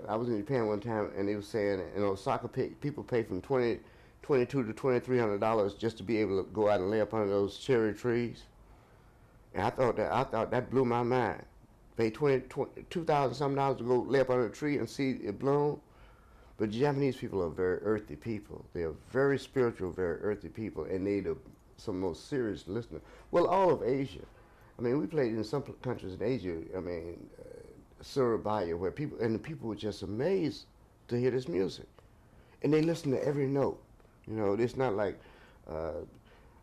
I was in Japan one time, and they were saying, soccer people pay from $22 to $2,300 just to be able to go out and lay up under those cherry trees. And I thought that blew my mind. Pay 2,000 something dollars to go lay up under a tree and see it bloom. But Japanese people are very earthy people. They are very spiritual, very earthy people, and they're some most serious listeners. Well, all of Asia. I mean, we played in some countries in Asia. I mean, Surabaya, where the people were just amazed to hear this music, and they listen to every note. It's not like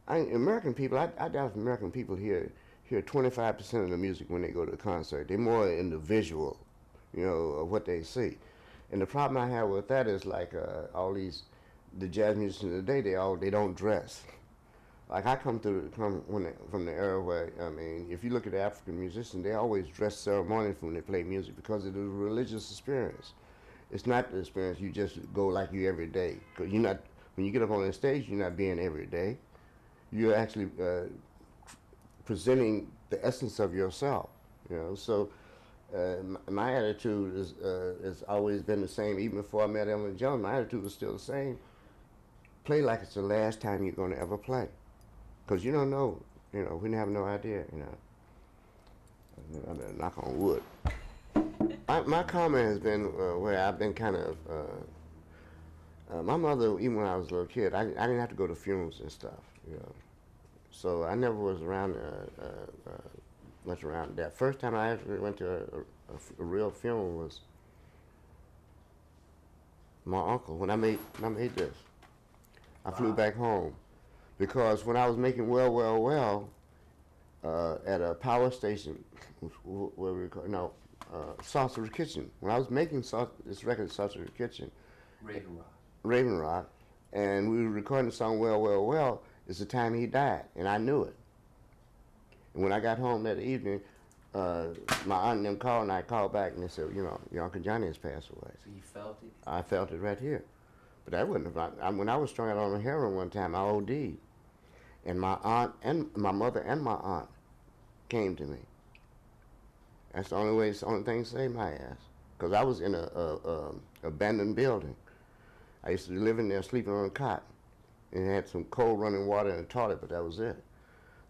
American people. I doubt if American people hear 25% of the music when they go to a concert. They're more in the visual, of what they see. And the problem I have with that is like the jazz musicians today. They don't dress. Like I come from the era where, I mean, if you look at the African musicians, they always dress ceremonially when they play music because it is a religious experience. It's not the experience you just go like you every day. Because when you get up on the stage, you're not being every day. You're actually presenting the essence of yourself. So my attitude has always been the same. Even before I met Elvin Jones, my attitude was still the same. Play like it's the last time you're going to ever play. Because you don't know, we have no idea, I better knock on wood. My comment has been where I've been kind of, my mother, even when I was a little kid, I didn't have to go to funerals and stuff, So I never was around, much around that. First time I actually went to a real funeral was my uncle, when I made this. I flew back home. Because when I was making Well, at a power station, where we call Saucer Kitchen. When I was making this record, Saucer Kitchen, Raven Rock, and we were recording the song Well, it's the time he died, and I knew it. And when I got home that evening, my aunt and them called, and I called back, and they said, your Uncle Johnny has passed away. So you felt it? I felt it right here. But that wouldn't have, when I was strung out on heroin one time, I OD'd. And my aunt and my mother and my aunt came to me. That's the only thing to save my ass. Because I was in a abandoned building. I used to live in there sleeping on a cot. And had some cold running water in the toilet, but that was it.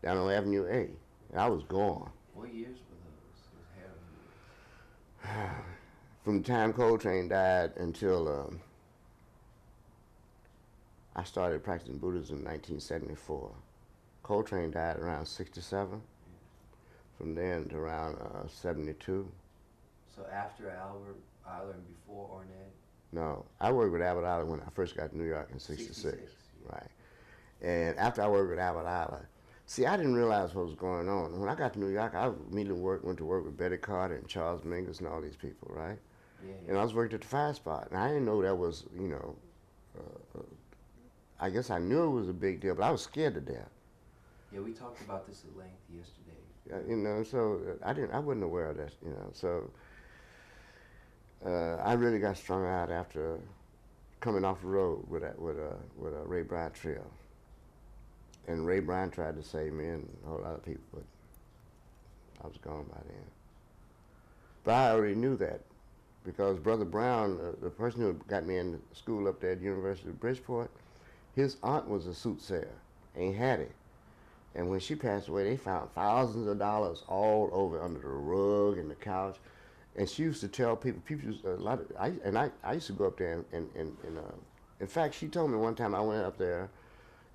Down on Avenue A. And I was gone. What years were those heroin years? From the time Coltrane died until I started practicing Buddhism in 1974. Coltrane died around 67. From then to around 72. So after Albert Eiler and before Ornette? No, I worked with Albert Eiler when I first got to New York in 66. Yeah. Right. And after I worked with Albert Eiler, see, I didn't realize what was going on. When I got to New York, I immediately went to work with Betty Carter and Charles Mingus and all these people, right? Yeah. And I was working at the Fire Spot, and I didn't know that was, I guess I knew it was a big deal, but I was scared to death. Yeah, we talked about this at length yesterday. So I wasn't aware of that, so I really got strung out after coming off the road with a Ray Bryant trio. And Ray Bryant tried to save me and a whole lot of people, but I was gone by then. But I already knew that because Brother Brown, the person who got me in school up there at the University of Bridgeport, his aunt was a soothsayer, Aunt Hattie. And when she passed away, they found thousands of dollars all over under the rug and the couch. And she used to tell people used a lot of, I used to go up there and in fact, she told me one time I went up there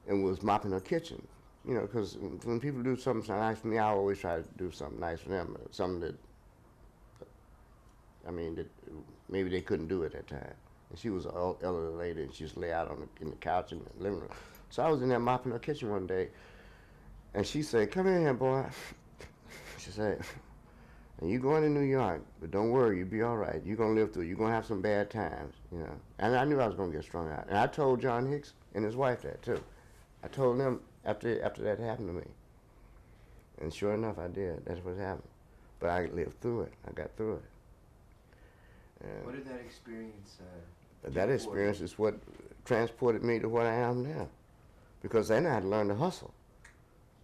and was mopping her kitchen, because when people do something nice for me, I always try to do something nice for them, something that, that maybe they couldn't do at that time. And she was an elderly lady, and she used to lay out in the couch in the living room. So I was in there mopping her kitchen one day, and she said, "Come in here, boy." She said, "And you going to New York, but don't worry, you'll be all right. You're going to live through it. You're going to have some bad times, And I knew I was going to get strung out. And I told John Hicks and his wife that, too. I told them after that happened to me. And sure enough, I did. That's what happened. But I lived through it. I got through it. And what did that experience that experience is what transported me to what I am now. Because then I had to learn to hustle.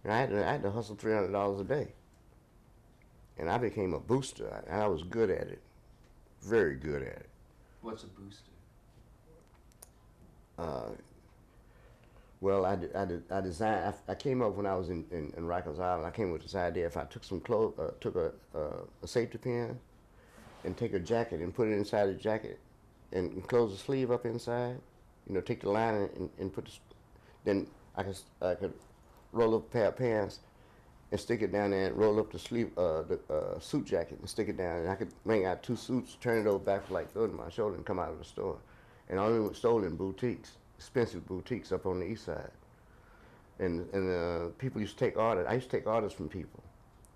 And I had to hustle $300 a day. And I became a booster, and I was good at it. very good at it. What's a booster? Uh, well, I designed. I came up when I was in Rikers Island. I came with this idea: if I took some clothes, took a safety pin, and take a jacket and put it inside the jacket, and close the sleeve up inside, take the line and put the, then I could roll up a pair of pants and stick it down there and roll up the sleeve, the suit jacket and stick it down, and I could bring out 2 suits, turn it over back like throw it in my shoulder and come out of the store. And I only was sold in boutiques, expensive boutiques up on the east side. And people used to take orders. I used to take orders from people.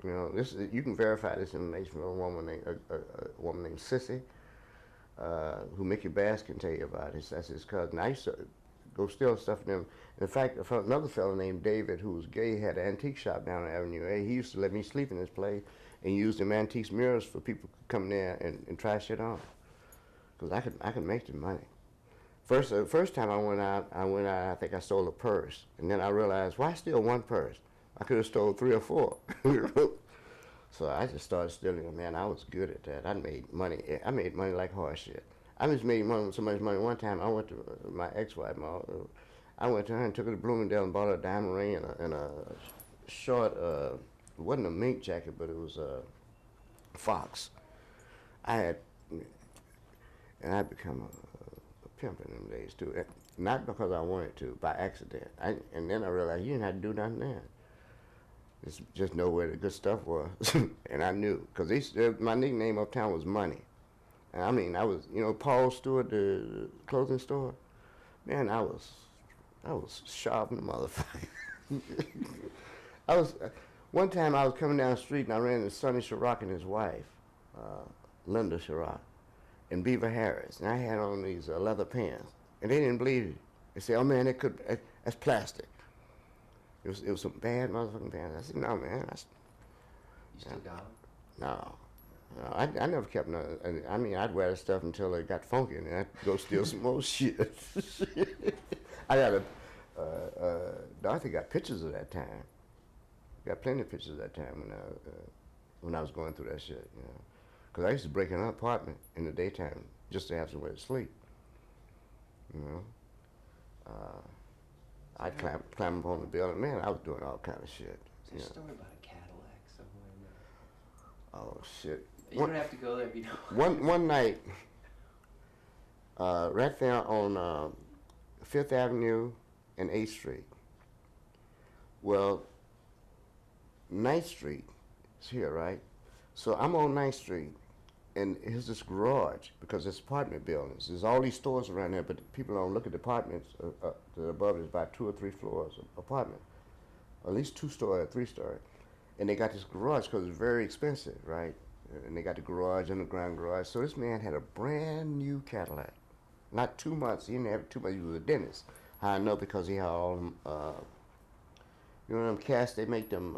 You can verify this information from a woman named Sissy, who Mickey Bass can tell you about. That's his cousin. I used to go steal stuff from them. In fact, another fellow named David, who was gay, had an antique shop down on Avenue A. He used to let me sleep in his place and use them antique mirrors for people to come there and try shit on. Because I could make the money. First time I went out, I think I stole a purse. And then I realized, why steal one purse? I could have stole 3 or 4. So I just started stealing them. Man, I was good at that. I made money like horse shit. I just made so much money. One time I went to my ex-wife, I went to her and took her to Bloomingdale and bought her a diamond ring and a short, it wasn't a mink jacket, but it was a fox. And I'd become a pimp in them days too. Not because I wanted to, by accident. And then I realized you didn't have to do nothing there. Just know where the good stuff was. And I knew, because my nickname uptown was Money. And I mean, I was, Paul Stewart, the clothing store. Man, I was sharp in the motherfucker. One time I was coming down the street and I ran into Sonny Chirac and his wife, Linda Chirac, and Beaver Harris. And I had on these leather pants. And they didn't believe it. They said, oh man, that's plastic. It was some bad motherfucking pants. I said, no man. You still got them? No. I never kept none. I mean, I'd wear that stuff until it got funky, and I'd go steal some more shit. I got Dorothy got pictures of that time. Got plenty of pictures of that time when I was going through that shit, Because I used to break in an apartment in the daytime just to have somewhere to sleep, I'd climb up on the building. Man, I was doing all kind of shit. There's a story about a Cadillac somewhere in there. Oh shit! You don't have to go there if you don't. One night, right there on 5th Avenue and 8th Street. Well, 9th Street is here, right? So I'm on 9th Street, and here's this garage, because it's apartment buildings. There's all these stores around there, but people don't look at the apartments. The above is about 2 or 3 floors of apartment, at least 2-story or 3-story. And they got this garage because it's very expensive, right? And they got the garage, underground garage. So this man had a brand new Cadillac. Not 2 months. He didn't have 2 months. He was a dentist. How I know, because he had all them, them casts, they make them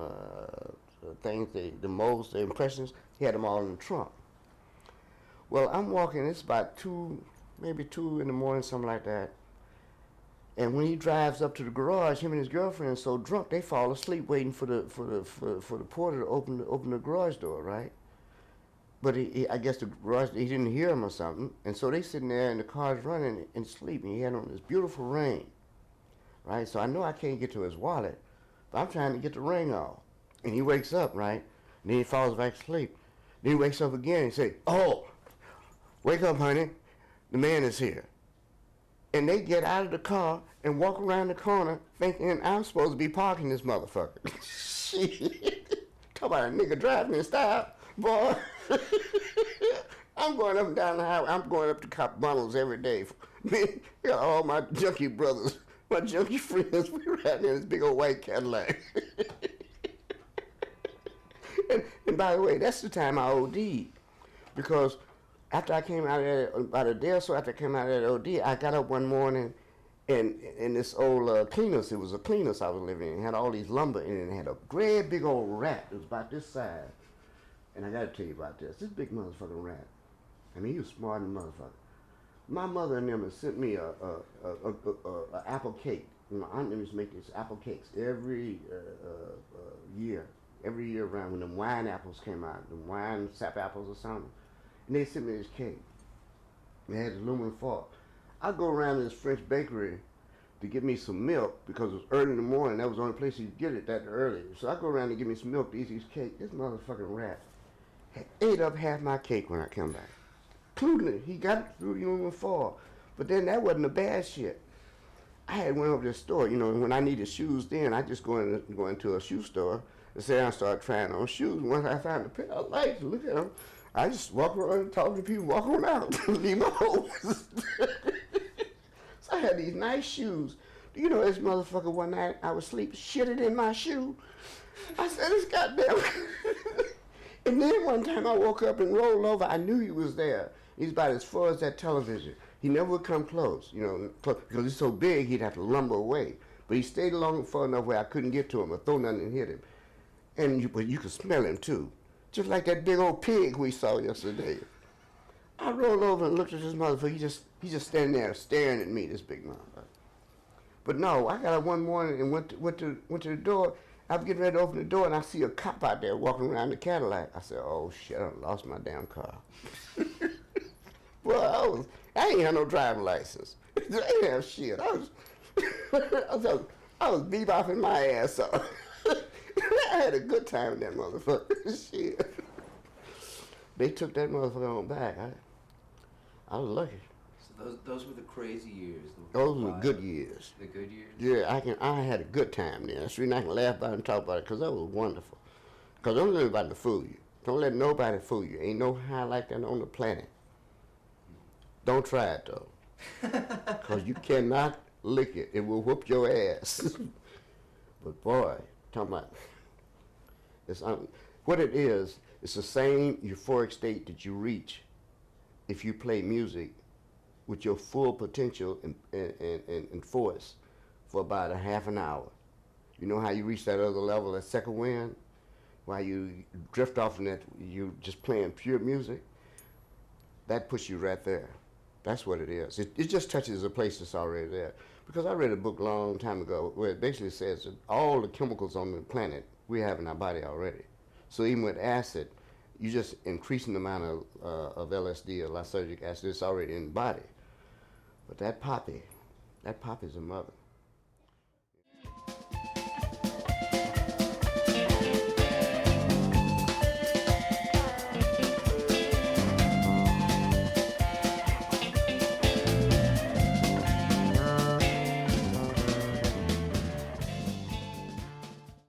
things, the molds, the impressions. He had them all in the trunk. Well, I'm walking, it's about 2, maybe 2 in the morning, something like that. And when he drives up to the garage, him and his girlfriend are so drunk they fall asleep waiting for the porter to open the garage door, right? But I guess the garage, he didn't hear him or something, and so they sitting there and the car's running and sleeping. He had on this beautiful ring, right? So I know I can't get to his wallet, but I'm trying to get the ring off. And he wakes up, right? And then he falls back asleep. Then he wakes up again and say, "Oh, wake up, honey, the man is here." And they get out of the car and walk around the corner thinking I'm supposed to be parking this motherfucker. Shit. Talk about a nigga driving in style, boy. I'm going up and down the highway. I'm going up to Cop Bundles every day. Man, got all my junkie brothers, my junkie friends, we riding in this big old white Cadillac. and by the way, that's the time I OD'd. Because after I came out of there, about a day or so after I came out of that OD, I got up one morning and in this old cleaners, it was a cleaners I was living in. It had all these lumber in it, and it had a great big old rat. It was about this size. And I got to tell you about this. This big motherfucking rat. I mean, he was smart than a motherfucker. My mother and them had sent me a apple cake. My aunt used to make these apple cakes every year. Every year around when them wine apples came out, them wine sap apples or something. and they sent me this cake. It had aluminum foil. I go around to this French bakery to get me some milk because it was early in the morning. That was the only place you could get it that early. So I go around to get me some milk to eat this cake. This motherfucking rat had ate up half my cake when I come back. Including it. He got it through the aluminum foil. But then that wasn't the bad shit. I had went over to the store, you know, and when I needed shoes then, I just go into a shoe store and sit down and start trying on shoes. Once I found a pair I liked, look at them, I just walk around and talk to people, walk on out, leave my home. So I had these nice shoes. Do you know this motherfucker one night I was sleeping, shitted in my shoe? I said, this goddamn. And then one time I woke up and rolled over, I knew he was there. He's about as far as that television. He never would come close, you know, because he's so big he'd have to lumber away. But he stayed along far enough where I couldn't get to him or throw nothing and hit him. But you could smell him too. Just like that big old pig we saw yesterday. I rolled over and looked at this motherfucker. He's just standing there staring at me, this big motherfucker. But no, I got up one morning and went to the door. I was getting ready to open the door and I see a cop out there walking around the Cadillac. I said, oh shit, I lost my damn car. Well, I ain't had no driving license. I ain't have shit. I was bebopping my ass off. I had a good time with that motherfucker. Shit. They took that motherfucker on back. I was lucky. So those were the crazy years. Those were the good years. The good years? Yeah, I had a good time there. That's the reason I can laugh about it and talk about it, because that was wonderful. Because don't let anybody fool you. Don't let nobody fool you. Ain't no high like that on the planet. Don't try it, though. Because you cannot lick it. It will whoop your ass. But boy, talking about, what it is, it's the same euphoric state that you reach if you play music with your full potential and force for about a half an hour. You know how you reach that other level, that second wind? While you drift off in that, you just playing pure music? That puts you right there. That's what it is. It just touches a place that's already there. Because I read a book a long time ago where it basically says that all the chemicals on the planet we have in our body already. So even with acid, you just increasing the amount of LSD or lysergic acid that's already in the body. But that poppy's a mother.